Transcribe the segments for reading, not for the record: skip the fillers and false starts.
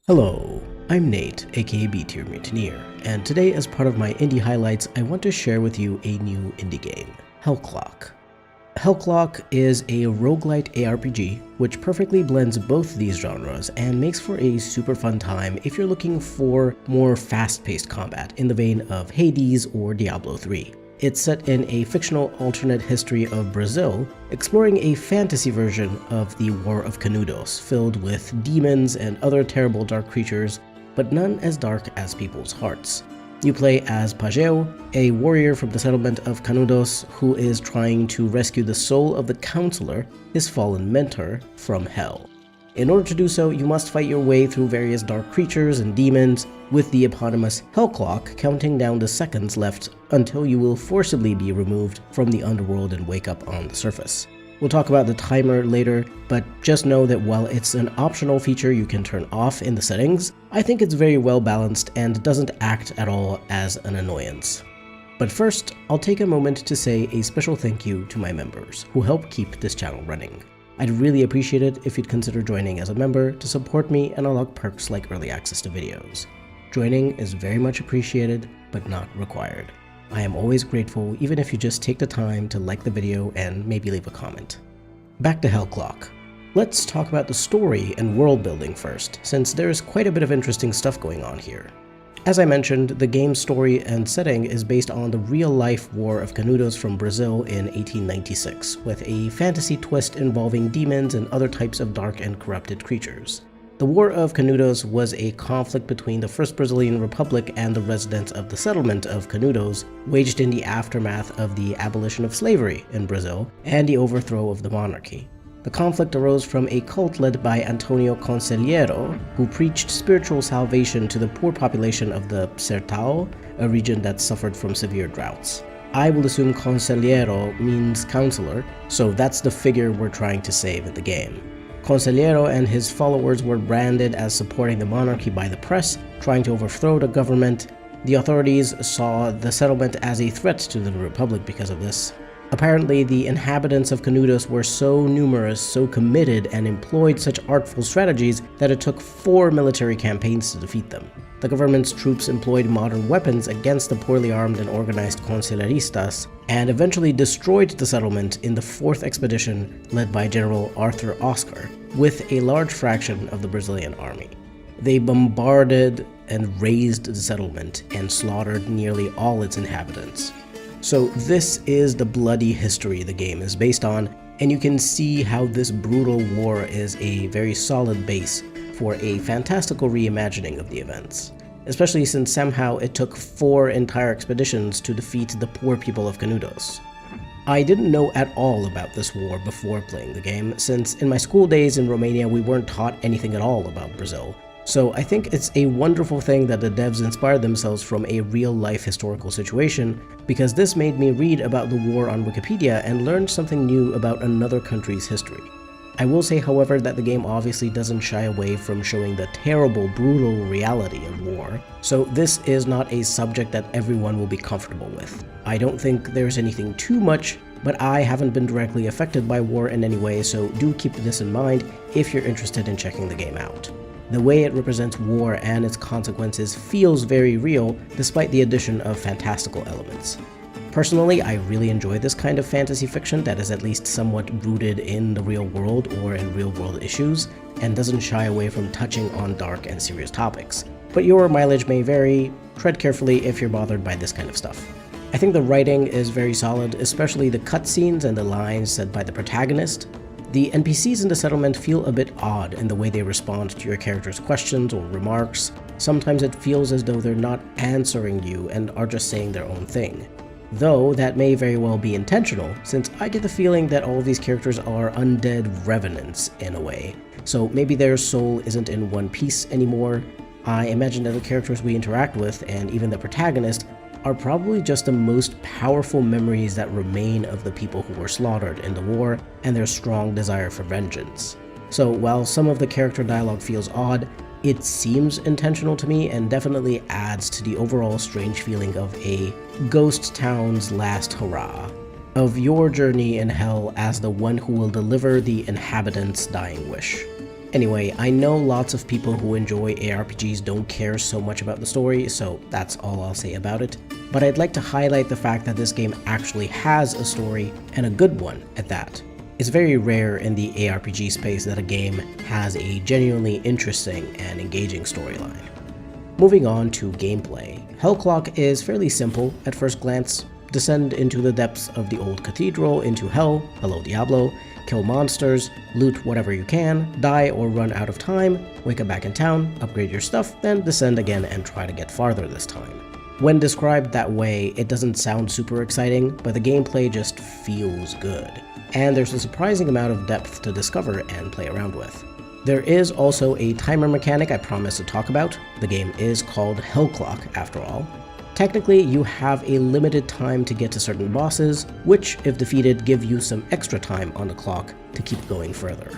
Hello, I'm Nate, aka B-Tier Mutineer, and today as part of my indie highlights, I want to share with you a new indie game, Hellclock. Hellclock is a roguelite ARPG, which perfectly blends both these genres and makes for a super fun time if you're looking for more fast-paced combat in the vein of Hades or Diablo 3. It's set in a fictional alternate history of Brazil, exploring a fantasy version of the War of Canudos, filled with demons and other terrible dark creatures, but none as dark as people's hearts. You play as Pageu, a warrior from the settlement of Canudos who is trying to rescue the soul of the counselor, his fallen mentor, from hell. In order to do so, you must fight your way through various dark creatures and demons, with the eponymous Hellclock counting down the seconds left until you will forcibly be removed from the underworld and wake up on the surface. We'll talk about the timer later, but just know that while it's an optional feature you can turn off in the settings, I think it's very well balanced and doesn't act at all as an annoyance. But first, I'll take a moment to say a special thank you to my members who help keep this channel running. I'd really appreciate it if you'd consider joining as a member to support me and unlock perks like early access to videos. Joining is very much appreciated, but not required. I am always grateful even if you just take the time to like the video and maybe leave a comment. Back to Hellclock. Let's talk about the story and world building first, since there's quite a bit of interesting stuff going on here. As I mentioned, the game's story and setting is based on the real-life War of Canudos from Brazil in 1896, with a fantasy twist involving demons and other types of dark and corrupted creatures. The War of Canudos was a conflict between the First Brazilian Republic and the residents of the settlement of Canudos, waged in the aftermath of the abolition of slavery in Brazil and the overthrow of the monarchy. The conflict arose from a cult led by Antonio Conselheiro, who preached spiritual salvation to the poor population of the Sertão, a region that suffered from severe droughts. I will assume Conselheiro means counselor, so that's the figure we're trying to save in the game. Conselheiro and his followers were branded as supporting the monarchy by the press, trying to overthrow the government. The authorities saw the settlement as a threat to the Republic because of this. Apparently, the inhabitants of Canudos were so numerous, so committed, and employed such artful strategies that it took 4 military campaigns to defeat them. The government's troops employed modern weapons against the poorly armed and organized Conselheiristas, and eventually destroyed the settlement in the 4th expedition led by General Arthur Oscar, with a large fraction of the Brazilian army. They bombarded and razed the settlement and slaughtered nearly all its inhabitants. So this is the bloody history the game is based on, and you can see how this brutal war is a very solid base for a fantastical reimagining of the events, especially since somehow it took 4 entire expeditions to defeat the poor people of Canudos. I didn't know at all about this war before playing the game, since in my school days in Romania we weren't taught anything at all about Brazil. So I think it's a wonderful thing that the devs inspired themselves from a real-life historical situation, because this made me read about the war on Wikipedia and learn something new about another country's history. I will say, however, that the game obviously doesn't shy away from showing the terrible, brutal reality of war, so this is not a subject that everyone will be comfortable with. I don't think there's anything too much, but I haven't been directly affected by war in any way, so do keep this in mind if you're interested in checking the game out. The way it represents war and its consequences feels very real, despite the addition of fantastical elements. Personally, I really enjoy this kind of fantasy fiction that is at least somewhat rooted in the real world or in real-world issues, and doesn't shy away from touching on dark and serious topics. But your mileage may vary. Tread carefully if you're bothered by this kind of stuff. I think the writing is very solid, especially the cutscenes and the lines said by the protagonist. The NPCs in the settlement feel a bit odd in the way they respond to your character's questions or remarks. Sometimes it feels as though they're not answering you and are just saying their own thing. Though that may very well be intentional, since I get the feeling that all of these characters are undead revenants in a way. So maybe their soul isn't in one piece anymore. I imagine that the characters we interact with, and even the protagonist, are probably just the most powerful memories that remain of the people who were slaughtered in the war and their strong desire for vengeance. So while some of the character dialogue feels odd, it seems intentional to me and definitely adds to the overall strange feeling of a ghost town's last hurrah, of your journey in hell as the one who will deliver the inhabitants' dying wish. Anyway, I know lots of people who enjoy ARPGs don't care so much about the story, so that's all I'll say about it. But I'd like to highlight the fact that this game actually has a story, and a good one at that. It's very rare in the ARPG space that a game has a genuinely interesting and engaging storyline. Moving on to gameplay, Hellclock is fairly simple at first glance. Descend into the depths of the old cathedral into hell, hello Diablo, kill monsters, loot whatever you can, die or run out of time, wake up back in town, upgrade your stuff, then descend again and try to get farther this time. When described that way, it doesn't sound super exciting, but the gameplay just feels good. And there's a surprising amount of depth to discover and play around with. There is also a timer mechanic I promised to talk about. The game is called Hellclock after all. Technically, you have a limited time to get to certain bosses, which, if defeated, give you some extra time on the clock to keep going further.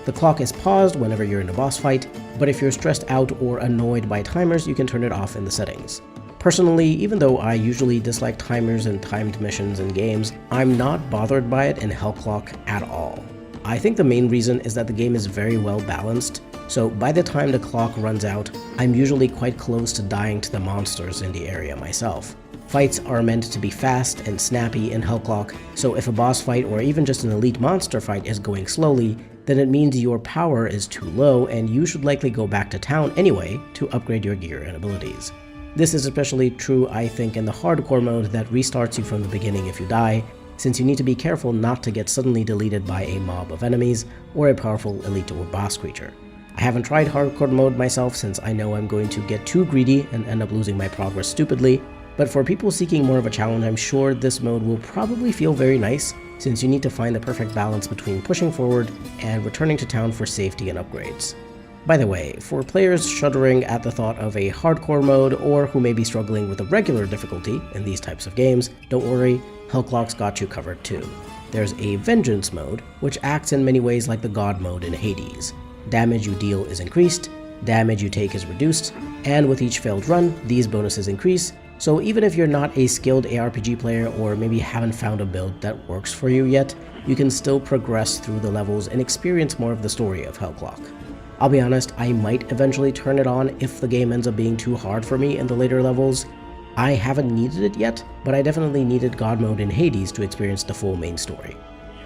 The clock is paused whenever you're in a boss fight, but if you're stressed out or annoyed by timers, you can turn it off in the settings. Personally, even though I usually dislike timers and timed missions in games, I'm not bothered by it in Hellclock at all. I think the main reason is that the game is very well balanced, so by the time the clock runs out, I'm usually quite close to dying to the monsters in the area myself. Fights are meant to be fast and snappy in Hellclock, so if a boss fight or even just an elite monster fight is going slowly, then it means your power is too low and you should likely go back to town anyway to upgrade your gear and abilities. This is especially true, I think, in the hardcore mode that restarts you from the beginning if you die, since you need to be careful not to get suddenly deleted by a mob of enemies or a powerful elite or boss creature. I haven't tried hardcore mode myself since I know I'm going to get too greedy and end up losing my progress stupidly, but for people seeking more of a challenge, I'm sure this mode will probably feel very nice, since you need to find the perfect balance between pushing forward and returning to town for safety and upgrades. By the way, for players shuddering at the thought of a hardcore mode or who may be struggling with a regular difficulty in these types of games, don't worry, Hellclock's got you covered too. There's a Vengeance mode, which acts in many ways like the God mode in Hades. Damage you deal is increased, damage you take is reduced, and with each failed run, these bonuses increase, so even if you're not a skilled ARPG player or maybe haven't found a build that works for you yet, you can still progress through the levels and experience more of the story of Hellclock. I'll be honest, I might eventually turn it on if the game ends up being too hard for me in the later levels. I haven't needed it yet, but I definitely needed God mode in Hades to experience the full main story.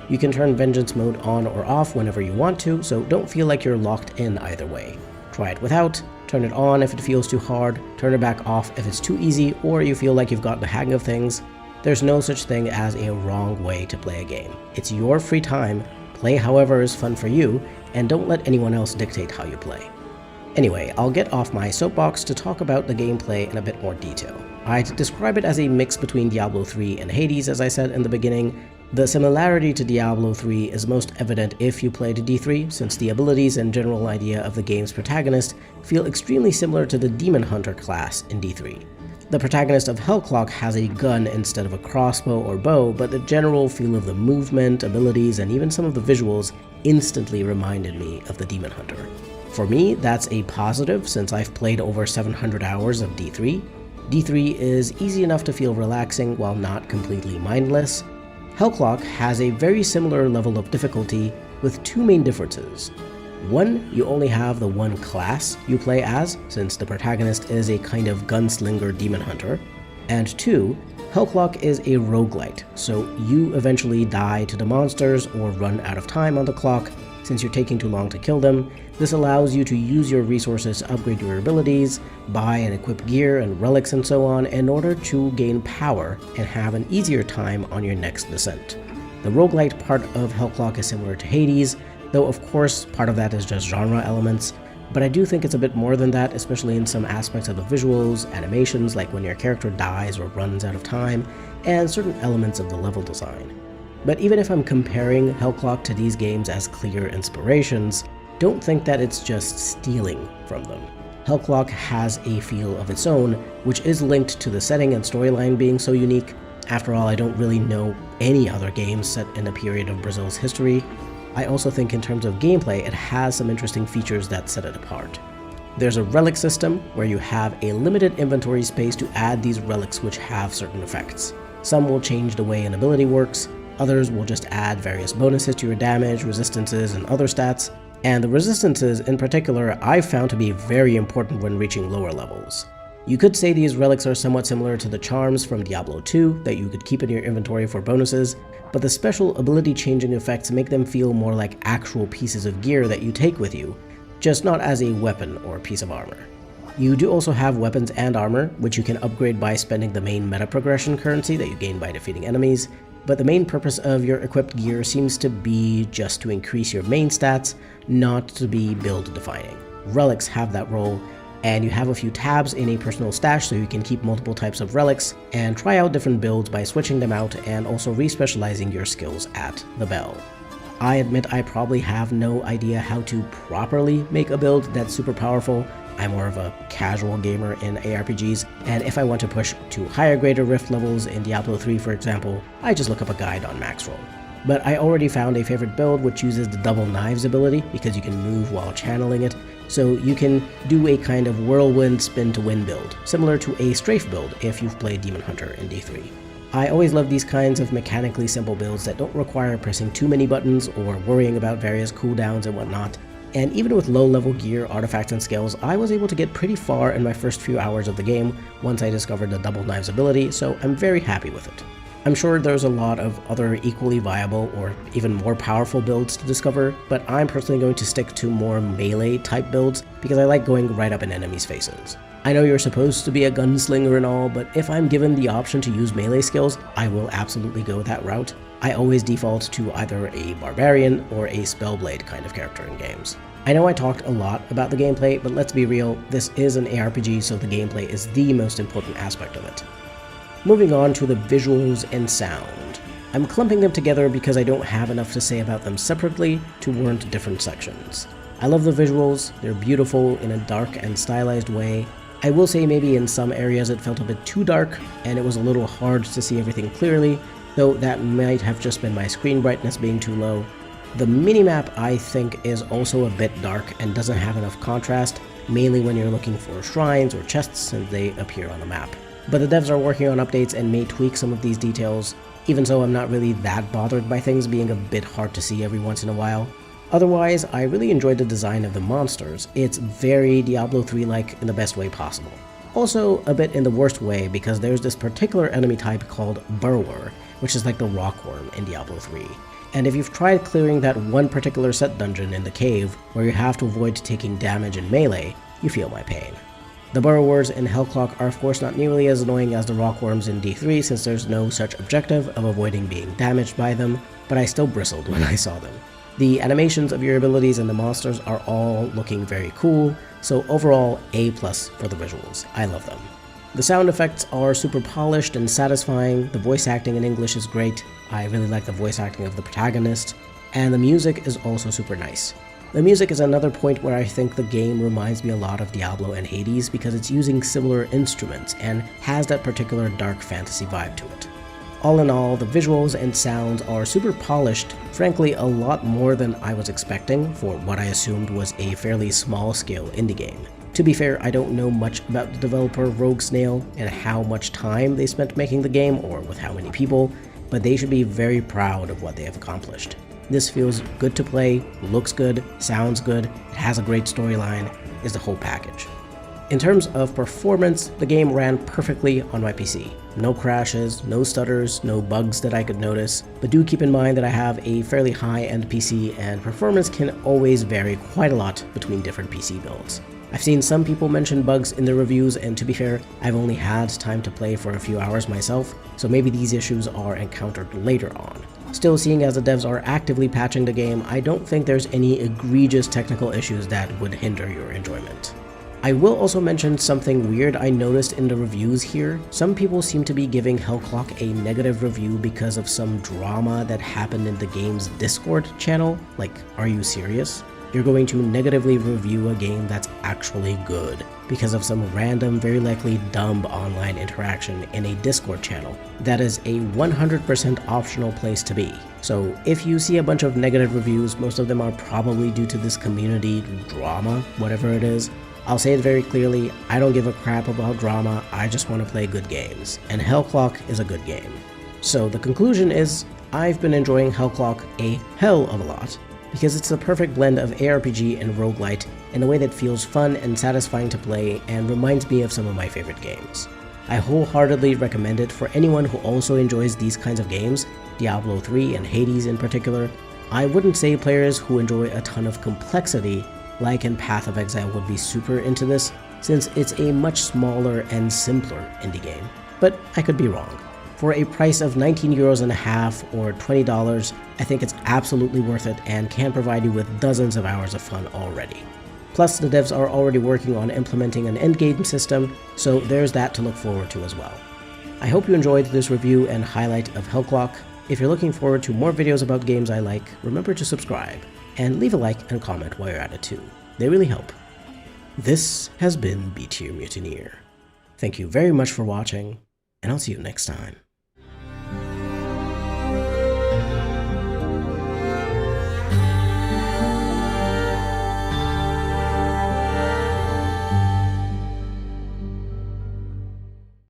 You can turn Vengeance mode on or off whenever you want to, so don't feel like you're locked in either way. Try it without, turn it on if it feels too hard, turn it back off if it's too easy or you feel like you've got the hang of things. There's no such thing as a wrong way to play a game. It's your free time, play however is fun for you, and don't let anyone else dictate how you play. Anyway, I'll get off my soapbox to talk about the gameplay in a bit more detail. I'd describe it as a mix between Diablo 3 and Hades, as I said in the beginning. The similarity to Diablo 3 is most evident if you played D3, since the abilities and general idea of the game's protagonist feel extremely similar to the Demon Hunter class in D3. The protagonist of Hellclock has a gun instead of a crossbow or bow, but the general feel of the movement, abilities, and even some of the visuals instantly reminded me of the Demon Hunter. For me, that's a positive since I've played over 700 hours of D3. D3 is easy enough to feel relaxing while not completely mindless. Hellclock has a very similar level of difficulty with two main differences. One, you only have the one class you play as, since the protagonist is a kind of gunslinger demon hunter. And two, Hellclock is a roguelite, so you eventually die to the monsters or run out of time on the clock since you're taking too long to kill them. This allows you to use your resources to upgrade your abilities, buy and equip gear and relics and so on in order to gain power and have an easier time on your next descent. The roguelite part of Hellclock is similar to Hades, though of course part of that is just genre elements, but I do think it's a bit more than that, especially in some aspects of the visuals, animations like when your character dies or runs out of time, and certain elements of the level design. But even if I'm comparing Hellclock to these games as clear inspirations, don't think that it's just stealing from them. Hellclock has a feel of its own, which is linked to the setting and storyline being so unique. After all, I don't really know any other games set in a period of Brazil's history. I also think in terms of gameplay, it has some interesting features that set it apart. There's a relic system where you have a limited inventory space to add these relics which have certain effects. Some will change the way an ability works, others will just add various bonuses to your damage, resistances, and other stats. And the resistances in particular I've found to be very important when reaching lower levels. You could say these relics are somewhat similar to the charms from Diablo 2 that you could keep in your inventory for bonuses, but the special ability changing effects make them feel more like actual pieces of gear that you take with you, just not as a weapon or piece of armor. You do also have weapons and armor, which you can upgrade by spending the main meta progression currency that you gain by defeating enemies, but the main purpose of your equipped gear seems to be just to increase your main stats, not to be build defining. Relics have that role, and you have a few tabs in a personal stash so you can keep multiple types of relics and try out different builds by switching them out and also respecializing your skills at the bell. I admit I probably have no idea how to properly make a build that's super powerful. I'm more of a casual gamer in ARPGs, and if I want to push to higher greater rift levels in Diablo 3 for example, I just look up a guide on Maxroll. But I already found a favorite build which uses the double knives ability because you can move while channeling it, so you can do a kind of whirlwind spin to win build, similar to a strafe build if you've played Demon Hunter in D3. I always love these kinds of mechanically simple builds that don't require pressing too many buttons or worrying about various cooldowns and whatnot, and even with low level gear, artifacts, and skills, I was able to get pretty far in my first few hours of the game once I discovered the double knives ability, so I'm very happy with it. I'm sure there's a lot of other equally viable or even more powerful builds to discover, but I'm personally going to stick to more melee type builds because I like going right up in enemies' faces. I know you're supposed to be a gunslinger and all, but if I'm given the option to use melee skills, I will absolutely go that route. I always default to either a barbarian or a spellblade kind of character in games. I know I talked a lot about the gameplay, but let's be real, this is an ARPG, so the gameplay is the most important aspect of it. Moving on to the visuals and sound. I'm clumping them together because I don't have enough to say about them separately to warrant different sections. I love the visuals, they're beautiful in a dark and stylized way. I will say maybe in some areas it felt a bit too dark, and it was a little hard to see everything clearly, though that might have just been my screen brightness being too low. The minimap I think is also a bit dark and doesn't have enough contrast, mainly when you're looking for shrines or chests since they appear on the map. But the devs are working on updates and may tweak some of these details. Even so, I'm not really that bothered by things being a bit hard to see every once in a while. Otherwise, I really enjoyed the design of the monsters. It's very Diablo 3-like in the best way possible. Also, a bit in the worst way because there's this particular enemy type called Burrower, which is like the rockworm in Diablo 3. And if you've tried clearing that one particular set dungeon in the cave, where you have to avoid taking damage in melee, you feel my pain. The burrowers in Hellclock are of course not nearly as annoying as the rockworms in D3 since there's no such objective of avoiding being damaged by them, but I still bristled when I saw them. The animations of your abilities and the monsters are all looking very cool, so overall A+ for the visuals. I love them. The sound effects are super polished and satisfying, the voice acting in English is great, I really like the voice acting of the protagonist, and the music is also super nice. The music is another point where I think the game reminds me a lot of Diablo and Hades because it's using similar instruments and has that particular dark fantasy vibe to it. All in all, the visuals and sounds are super polished, frankly a lot more than I was expecting for what I assumed was a fairly small-scale indie game. To be fair, I don't know much about the developer Rogue Snail and how much time they spent making the game or with how many people, but they should be very proud of what they have accomplished. This feels good to play, looks good, sounds good, it has a great storyline, is the whole package. In terms of performance, the game ran perfectly on my PC. No crashes, no stutters, no bugs that I could notice, but do keep in mind that I have a fairly high-end PC and performance can always vary quite a lot between different PC builds. I've seen some people mention bugs in their reviews, and to be fair, I've only had time to play for a few hours myself, so maybe these issues are encountered later on. Still, seeing as the devs are actively patching the game, I don't think there's any egregious technical issues that would hinder your enjoyment. I will also mention something weird I noticed in the reviews here. Some people seem to be giving Hellclock a negative review because of some drama that happened in the game's Discord channel. Like, are you serious? You're going to negatively review a game that's actually good because of some random, very likely dumb online interaction in a Discord channel. That is a 100% optional place to be. So if you see a bunch of negative reviews, most of them are probably due to this community drama, whatever it is. I'll say it very clearly, I don't give a crap about drama, I just want to play good games, and Hellclock is a good game. So the conclusion is, I've been enjoying Hellclock a hell of a lot. because it's the perfect blend of ARPG and roguelite in a way that feels fun and satisfying to play and reminds me of some of my favorite games. I wholeheartedly recommend it for anyone who also enjoys these kinds of games, Diablo 3 and Hades in particular. I wouldn't say players who enjoy a ton of complexity, like in Path of Exile, would be super into this, since it's a much smaller and simpler indie game. But I could be wrong. For a price of €19.50 or $20, I think it's absolutely worth it and can provide you with dozens of hours of fun already. Plus, the devs are already working on implementing an endgame system, so there's that to look forward to as well. I hope you enjoyed this review and highlight of Hellclock. If you're looking forward to more videos about games I like, remember to subscribe, and leave a like and comment while you're at it too. They really help. This has been B Tier Mutineer. Thank you very much for watching, and I'll see you next time.